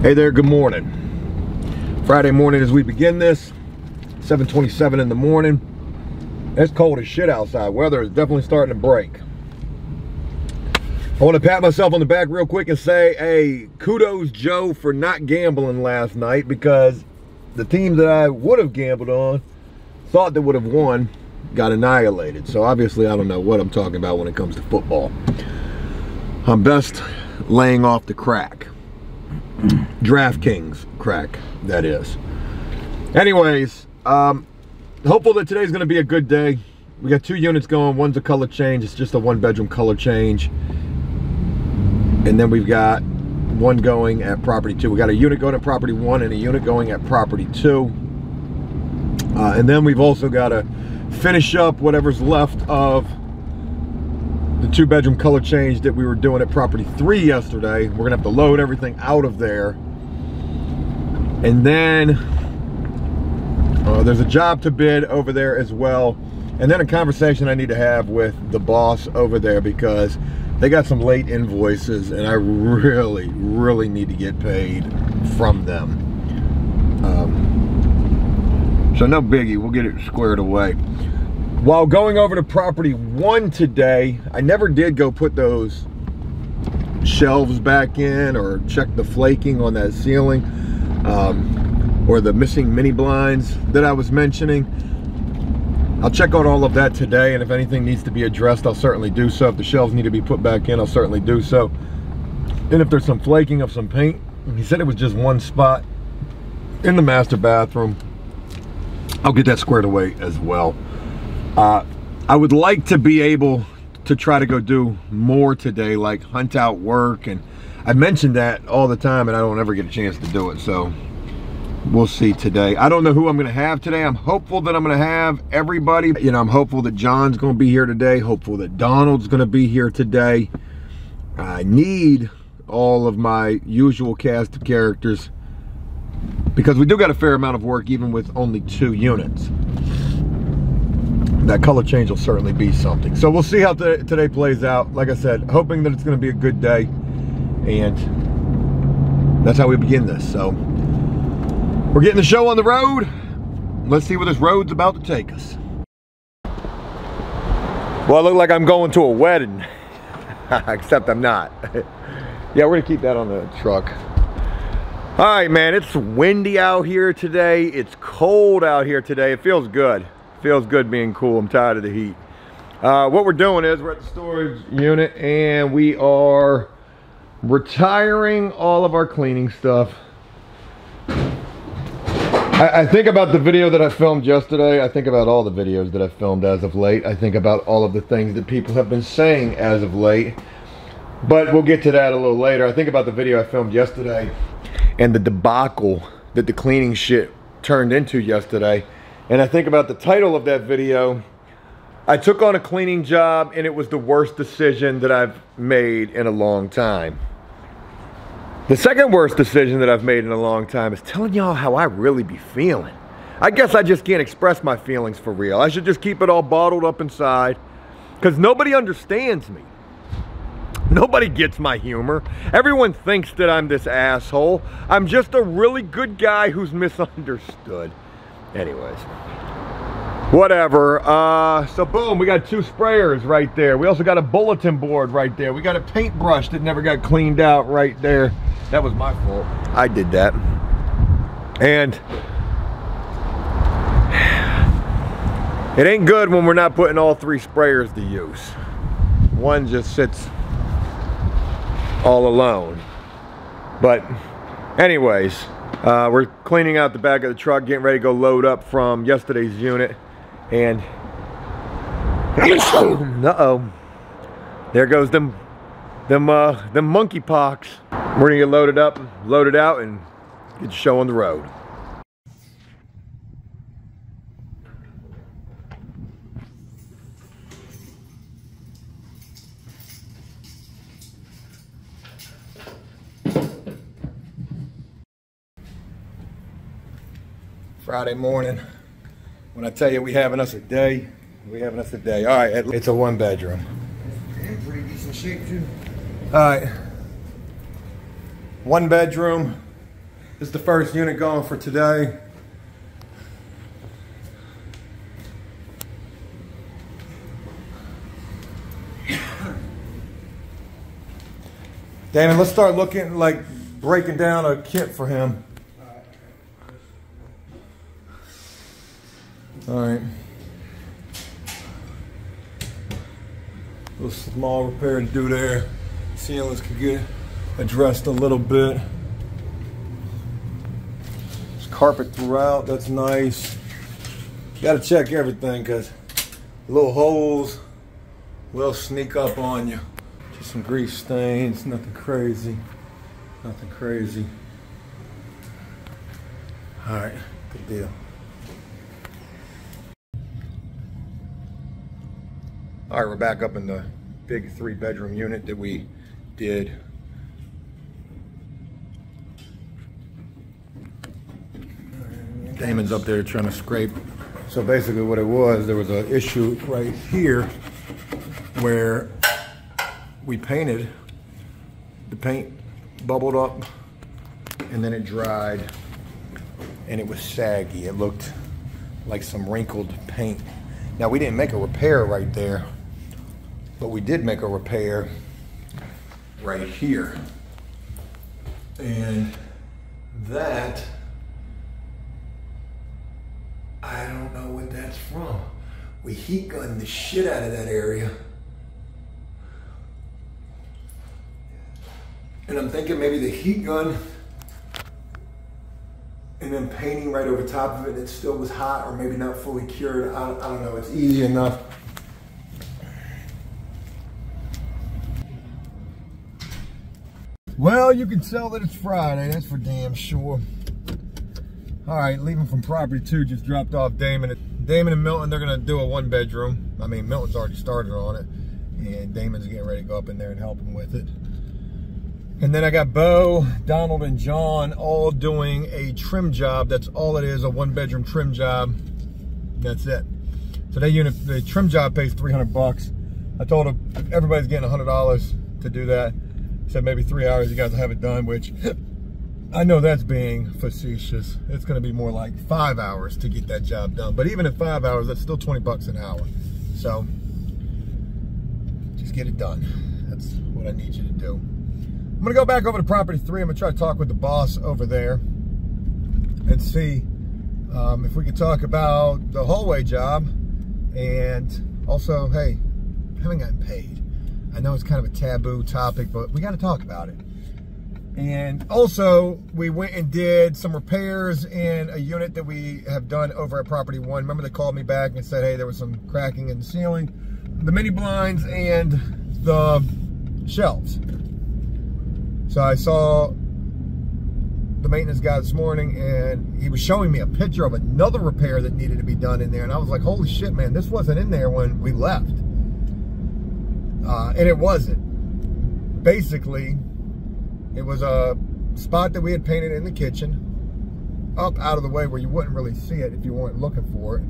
Hey there, good morning. Friday morning as we begin this, 7:27 in the morning. It's cold as shit outside. Weather is definitely starting to break. I want to pat myself on the back real quick and say, hey, kudos Joe for not gambling last night, because the team that I would have gambled on, thought they would have won, got annihilated. So obviously I don't know what I'm talking about when it comes to football. I'm best laying off the crack. DraftKings crack, that is. Anyways, hopeful that today's going to be a good day. We got 2 units going. One's a color change. It's just a 1-bedroom color change. And then we've got one going at property 2. We got a unit going at property 1 and a unit going at property 2. And then we've also got to finish up whatever's left of the 2-bedroom color change that we were doing at property 3 yesterday. We're gonna have to load everything out of there. And then there's a job to bid over there as well. And then a conversation I need to have with the boss over there, because they got some late invoices and I really need to get paid from them. So no biggie, we'll get it squared away. While going over to property 1 today, I never did go put those shelves back in or check the flaking on that ceiling, or the missing mini blinds that I was mentioning. I'll check on all of that today, and if anything needs to be addressed, I'll certainly do so. If the shelves need to be put back in, I'll certainly do so. And if there's some flaking of some paint, he said it was just one spot in the master bathroom, I'll get that squared away as well. I would like to be able to try to go do more today, like hunt out work, and I mentioned that all the time and I don't ever get a chance to do it, so we'll see today. I don't know who I'm gonna have today. I'm hopeful that I'm gonna have everybody. You know, I'm hopeful that John's gonna be here today, hopeful that Donald's gonna be here today. I need all of my usual cast of characters, because we do got a fair amount of work even with only 2 units. That color change will certainly be something. So we'll see how today plays out. Like I said, hoping that it's going to be a good day, and that's how we begin this. So we're getting the show on the road. Let's see where this road's about to take us. Well, I look like I'm going to a wedding, except I'm not. Yeah, we're gonna keep that on the truck. All right, man, it's windy out here today. It's cold out here today. It feels good. Feels good being cool. I'm tired of the heat. What we're doing is we're at the storage unit and we are retiring all of our cleaning stuff. I think about the video that I filmed yesterday. I think about all the videos that I filmed as of late. I think about all of the things that people have been saying as of late. But we'll get to that a little later. I think about the video I filmed yesterday and the debacle that the cleaning shit turned into yesterday. And I think about the title of that video. I took on a cleaning job and it was the worst decision that I've made in a long time. The second worst decision that I've made in a long time is telling y'all how I really be feeling. I guess I just can't express my feelings for real. I should just keep it all bottled up inside, because nobody understands me. Nobody gets my humor. Everyone thinks that I'm this asshole. I'm just a really good guy who's misunderstood. Anyways, whatever. So boom, we got 2 sprayers right there. We also got a bulletin board right there. We got a paintbrush that never got cleaned out right there. That was my fault. I did that. And it ain't good when we're not putting all 3 sprayers to use. One just sits all alone. But anyways, we're cleaning out the back of the truck, getting ready to go load up from yesterday's unit, and uh-oh, there goes them monkeypox. We're gonna get loaded up, loaded out, and get the show on the road. Friday morning. When I tell you we having us a day, we having us a day. All right, it's a 1-bedroom. In pretty decent shape too. All right, 1 bedroom, This is the first unit going for today. Damon, let's start looking, like breaking down a kit for him. All right. A little small repair to do there. Ceilings could get addressed a little bit. There's carpet throughout, that's nice. Gotta check everything because little holes will sneak up on you. Just some grease stains, nothing crazy. Nothing crazy. All right, good deal. All right, we're back up in the big 3-bedroom unit that we did. Damon's up there trying to scrape. So basically what it was, there was an issue right here where we painted, the paint bubbled up and then it dried and it was saggy. It looked like some wrinkled paint. Now we didn't make a repair right there, but we did make a repair right here. And that, I don't know what that's from. We heat gunned the shit out of that area. And I'm thinking maybe the heat gun and then painting right over top of it, it still was hot or maybe not fully cured. I don't know, it's easy enough. Well, you can tell that it's Friday, that's for damn sure. All right, leaving from property 2, just dropped off Damon. Damon and Milton, they're gonna do a 1-bedroom. I mean, Milton's already started on it, and Damon's getting ready to go up in there and help him with it. And then I got Bo, Donald, and John all doing a trim job. That's all it is, a 1-bedroom trim job. That's it. So that unit, the trim job pays $300. I told them everybody's getting $100 to do that. Said maybe 3 hours you guys will have it done, which I know that's being facetious. It's gonna be more like 5 hours to get that job done. But even at 5 hours, that's still 20 bucks an hour. So just get it done. That's what I need you to do. I'm gonna go back over to property 3. I'm gonna try to talk with the boss over there and see if we can talk about the hallway job, and also, hey, I haven't gotten paid. I know it's kind of a taboo topic, but we gotta talk about it. And also, we went and did some repairs in a unit that we have done over at property 1. Remember they called me back and said, hey, there was some cracking in the ceiling, the mini blinds, and the shelves. So I saw the maintenance guy this morning, and he was showing me a picture of another repair that needed to be done in there. And I was like, holy shit, man, this wasn't in there when we left. And it wasn't. Basically, it was a spot that we had painted in the kitchen, up out of the way where you wouldn't really see it if you weren't looking for it.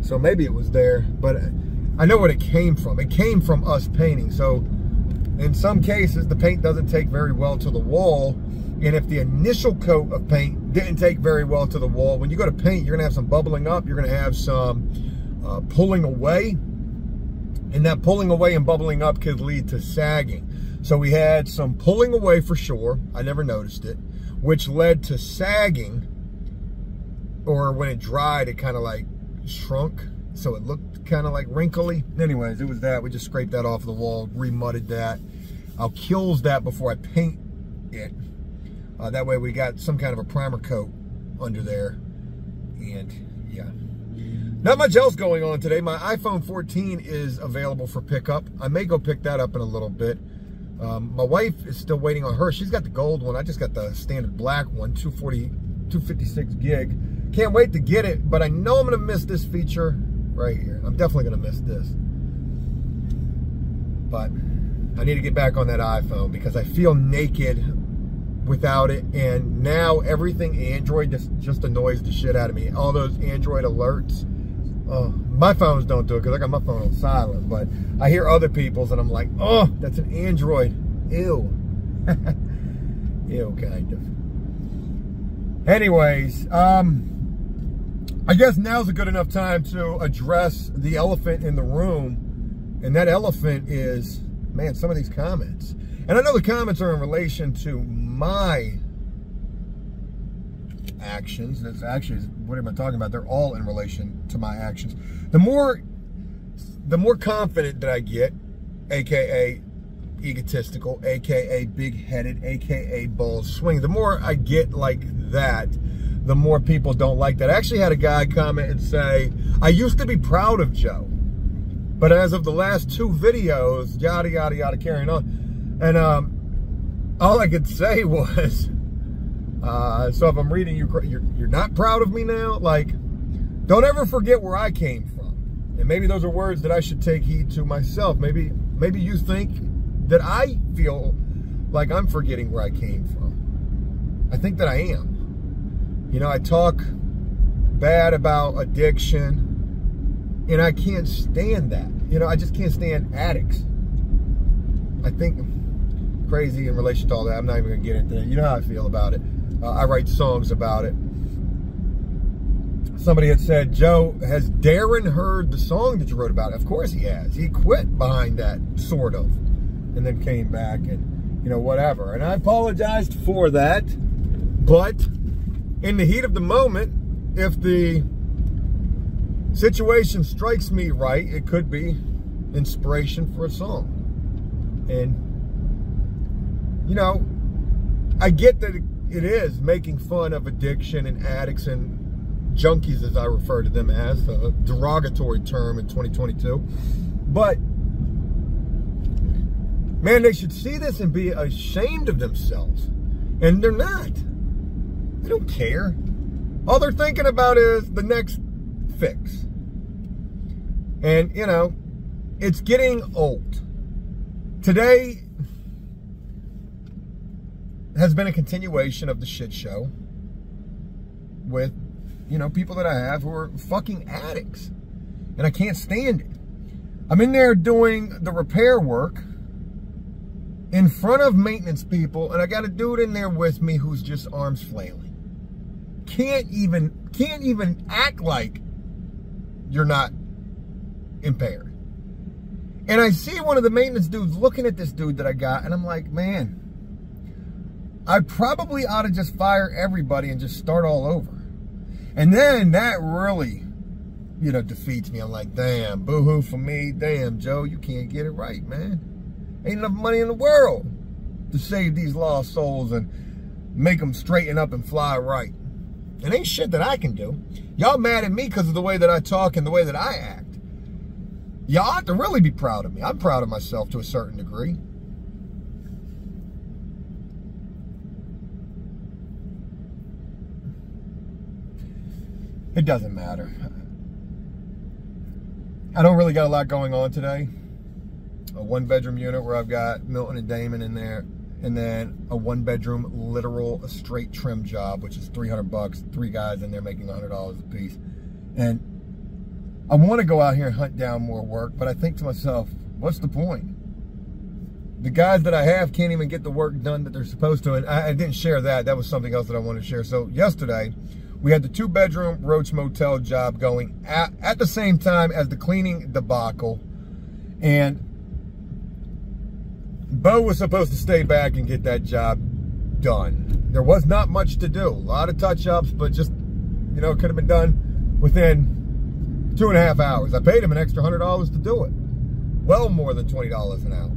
So maybe it was there, but I know what it came from. It came from us painting. So in some cases, the paint doesn't take very well to the wall. And if the initial coat of paint didn't take very well to the wall, when you go to paint, you're gonna have some bubbling up, you're gonna have some pulling away. And that pulling away and bubbling up could lead to sagging. So we had some pulling away for sure. I never noticed it, which led to sagging, or when it dried, it kind of like shrunk. So it looked kind of like wrinkly. Anyways, it was that. We just scraped that off the wall, remudded that. I'll kills that before I paint it. That way we got some kind of a primer coat under there. And yeah. Not much else going on today. My iPhone 14 is available for pickup. I may go pick that up in a little bit. My wife is still waiting on her. She's got the gold one. I just got the standard black one, 256 gig. Can't wait to get it, but I know I'm gonna miss this feature right here. I'm definitely gonna miss this. But I need to get back on that iPhone because I feel naked without it, and now everything Android just annoys the shit out of me. All those Android alerts. My phones don't do it because I got my phone on silent, but I hear other people's and I'm like, oh, that's an Android. Ew. Ew, kind of. Anyways, I guess now's a good enough time to address the elephant in the room. And that elephant is, man, some of these comments. And I know the comments are in relation to my actions. That's actually, what am I talking about? They're all in relation to my actions. The more confident that I get, aka egotistical, aka big-headed, aka balls swing, the more I get like that, the more people don't like that. I actually had a guy comment and say, I used to be proud of Joe, but as of the last 2 videos, yada, yada, yada, carrying on. And all I could say was, so if I'm reading you, you're not proud of me now? Like, don't ever forget where I came from. And maybe those are words that I should take heed to myself. Maybe you think that I feel like I'm forgetting where I came from. I think that I am. You know, I talk bad about addiction, and I can't stand that. You know, I just can't stand addicts. I think crazy in relation to all that. I'm not even going to get into that. You know how I feel about it. I write songs about it. Somebody had said, Joe, has Darren heard the song that you wrote about it? Of course he has. He quit behind that, sort of, and then came back and, you know, whatever. And I apologized for that. But in the heat of the moment, if the situation strikes me right, it could be inspiration for a song. And, you know, I get that it is making fun of addiction and addicts and junkies, as I refer to them as, a derogatory term in 2022. But, man, they should see this and be ashamed of themselves. And they're not. They don't care. All they're thinking about is the next fix. And, you know, it's getting old. Today has been a continuation of the shit show with, you know, people that I have who are fucking addicts. And I can't stand it. I'm in there doing the repair work in front of maintenance people, and I got a dude in there with me who's just arms flailing. Can't even act like you're not impaired. And I see one of the maintenance dudes looking at this dude that I got, and I'm like, man, I probably ought to just fire everybody and just start all over. And then that really, you know, defeats me. I'm like, damn, boo-hoo for me. Damn, Joe, you can't get it right, man. Ain't enough money in the world to save these lost souls and make them straighten up and fly right. It ain't shit that I can do. Y'all mad at me because of the way that I talk and the way that I act. Y'all ought to really be proud of me. I'm proud of myself to a certain degree. It doesn't matter. I don't really got a lot going on today. A 1-bedroom unit where I've got Milton and Damon in there, and then a 1-bedroom literal straight trim job, which is $300, 3 guys in there making $100 a piece. And I want to go out here and hunt down more work, but I think to myself, what's the point? The guys that I have can't even get the work done that they're supposed to, and I didn't share that. That was something else that I wanted to share. So yesterday, we had the 2-bedroom Roach Motel job going at the same time as the cleaning debacle. And Bo was supposed to stay back and get that job done. There was not much to do. A lot of touch-ups, but just, you know, it could have been done within 2.5 hours. I paid him an extra $100 to do it. Well more than $20 an hour.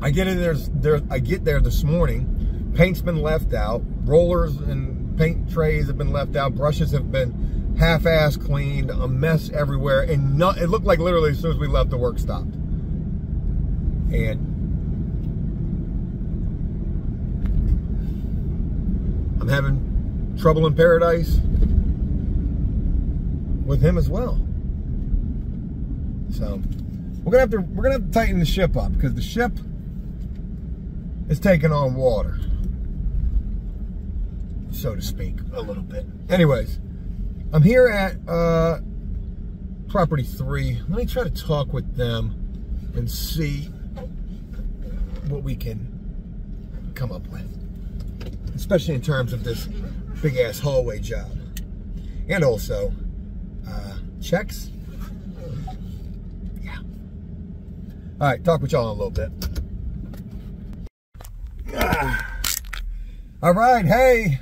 I get in I get there this morning. Paint's been left out. Rollers and paint trays have been left out. Brushes have been half-ass cleaned. A mess everywhere. And it looked like literally as soon as we left, the work stopped. And I'm having trouble in paradise with him as well. So we're gonna have to tighten the ship up, because the ship is taking on water, so to speak, a little bit. Anyways, I'm here at property 3. Let me try to talk with them and see what we can come up with. especially in terms of this big ass hallway job. And also, checks. Yeah. All right, talk with y'all in a little bit. All right, hey.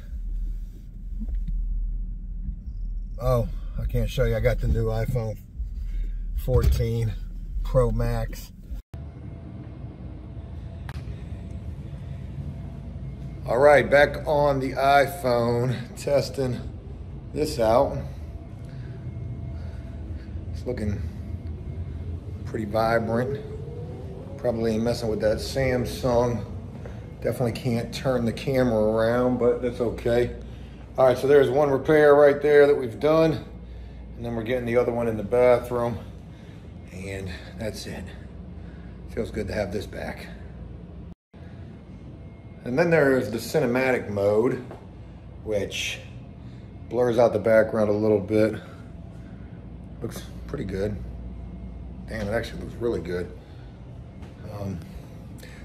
Oh, I can't show you. I got the new iPhone 14 Pro Max. All right, back on the iPhone, testing this out. It's looking pretty vibrant. Probably ain't messing with that Samsung. Definitely can't turn the camera around, but that's okay. All right, so there's one repair right there that we've done. And then we're getting the other one in the bathroom. And that's it. Feels good to have this back. And then there's the cinematic mode, which blurs out the background a little bit. Looks pretty good. Damn, it actually looks really good.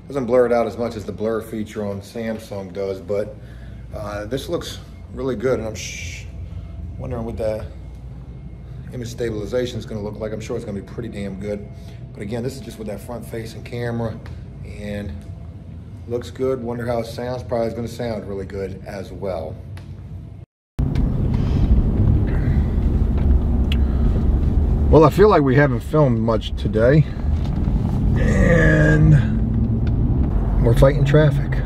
Doesn't blur it out as much as the blur feature on Samsung does, but this looks really good. And I'm wondering what that image stabilization is going to look like. I'm sure it's going to be pretty damn good. But again, this is just with that front-facing camera, and looks good. Wonder how it sounds. Probably is going to sound really good as well. Well, I feel like we haven't filmed much today, and we're fighting traffic.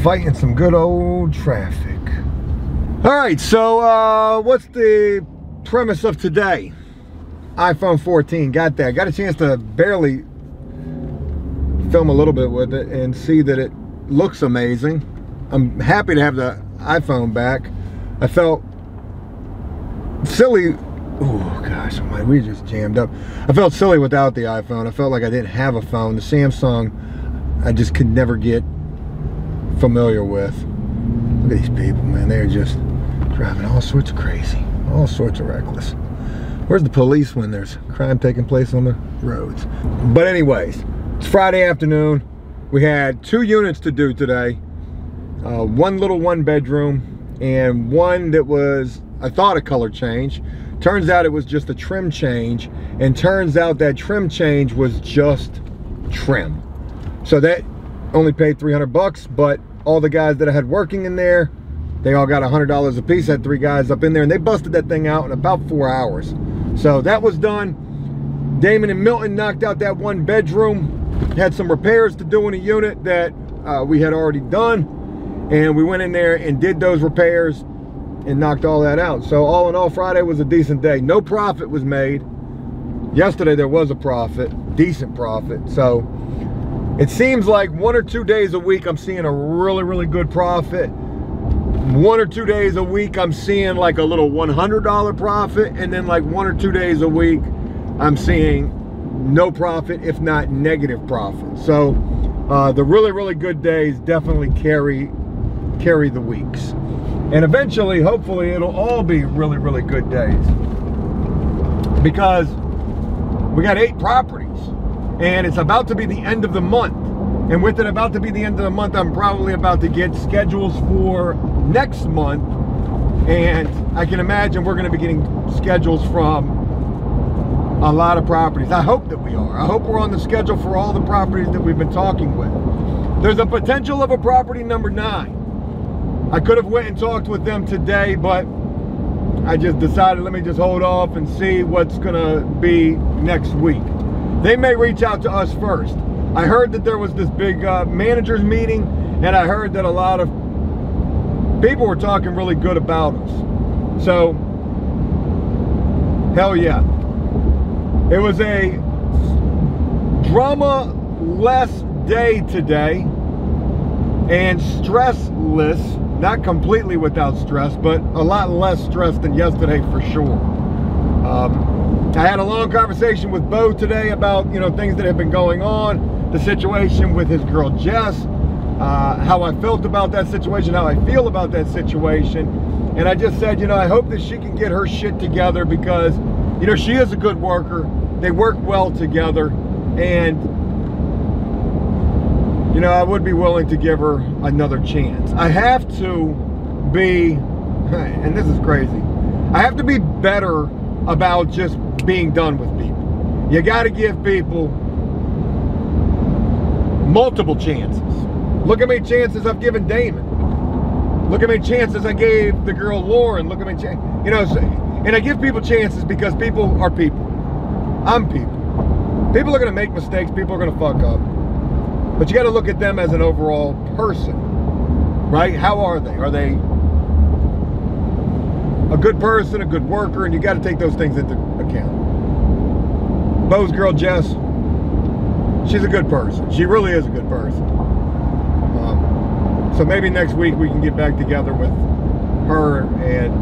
Fighting some good old traffic. All right, so what's the premise of today? iPhone 14, got that. Got a chance to barely film a little bit with it and see that it looks amazing. I'm happy to have the iPhone back. I felt silly. Oh gosh, we just jammed up. I felt silly without the iPhone. I felt like I didn't have a phone. The Samsung, I just could never get familiar with. Look at these people, man. They're just driving all sorts of crazy, all sorts of reckless. Where's the police when there's crime taking place on the roads? But anyways, it's Friday afternoon. We had 2 units to do today. One little 1-bedroom and one that was, I thought, a color change. Turns out it was just a trim change, and turns out that trim change was just trim. So that only paid 300 bucks, but all the guys that I had working in there, they all got $100 a piece. I had 3 guys up in there, and they busted that thing out in about 4 hours. So that was done. Damon and Milton knocked out that 1-bedroom. Had some repairs to do in a unit that we had already done, and we went in there and did those repairs and knocked all that out. So all in all, Friday was a decent day. No profit was made. Yesterday there was a profit, decent profit. So it seems like 1 or 2 days a week I'm seeing a really, really good profit. 1 or 2 days a week I'm seeing like a little $100 profit, and then like 1 or 2 days a week I'm seeing no profit, if not negative profit. So the really, really good days definitely carry the weeks. And eventually, hopefully, it'll all be really, really good days. Because we got 8 properties, and it's about to be the end of the month. And with it about to be the end of the month, I'm probably about to get schedules for next month. And I can imagine we're going to be getting schedules from a lot of properties. I hope that we are. I hope we're on the schedule for all the properties that we've been talking with. There's a potential of a property number 9. I could have went and talked with them today, but I just decided, let me just hold off and see what's gonna be next week. They may reach out to us first. I heard that there was this big managers meeting, and I heard that a lot of people were talking really good about us. So, hell yeah. It was a drama-less day today, and stressless. Not completely without stress, but a lot less stress than yesterday for sure. I had a long conversation with Bo today about, you know, things that have been going on, the situation with his girl Jess, how I felt about that situation, how I feel about that situation. And I just said, you know, I hope that she can get her shit together, because, you know, she is a good worker. They work well together, and you know, I would be willing to give her another chance. I have to be, and this is crazy, I have to be better about just being done with people. You got to give people multiple chances. Look how many chances I've given Damon. Look how many chances I gave the girl Lauren. Look how many chances, you know, and I give people chances because people are people. I'm people. People are going to make mistakes. People are going to fuck up. But you got to look at them as an overall person, right? How are they? Are they a good person, a good worker? And you got to take those things into account. Bo's girl, Jess, she's a good person. She really is a good person. So maybe next week we can get back together with her and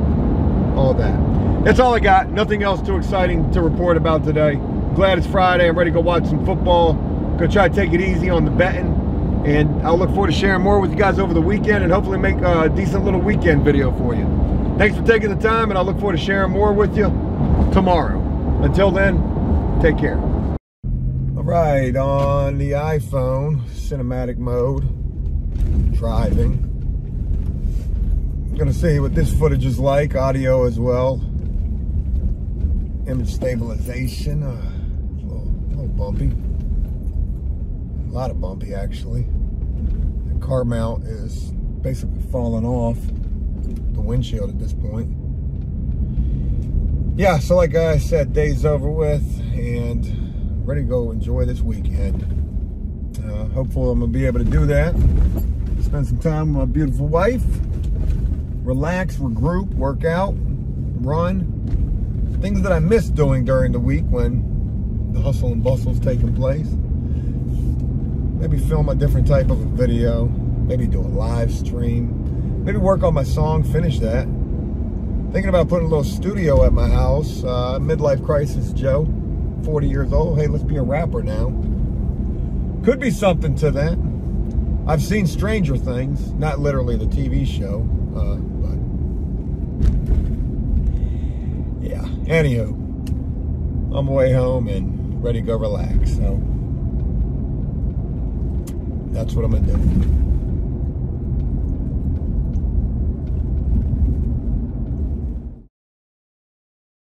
all that. That's all I got. Nothing else too exciting to report about today. Glad it's Friday. I'm ready to go watch some football. Gonna try to take it easy on the betting. And I'll look forward to sharing more with you guys over the weekend and hopefully make a decent little weekend video for you. Thanks for taking the time, and I look forward to sharing more with you tomorrow. Until then, take care. All right, on the iPhone, cinematic mode, driving. I'm gonna see what this footage is like, audio as well. Image stabilization, a little bumpy. A lot of bumpy, actually. The car mount is basically falling off the windshield at this point. Yeah, so like I said, day's over with and ready to go enjoy this weekend. Hopefully I'm gonna be able to do that. Spend some time with my beautiful wife. Relax, regroup, work out, run. Things that I missed doing during the week when the hustle and bustle's taking place. Maybe film a different type of a video. Maybe do a live stream. Maybe work on my song, finish that. Thinking about putting a little studio at my house. Midlife crisis Joe, 40 years old. Hey, let's be a rapper now. Could be something to that. I've seen Stranger Things, not literally the TV show, but yeah. Anywho, I'm on my way home and ready to go relax. So that's what I'm gonna do.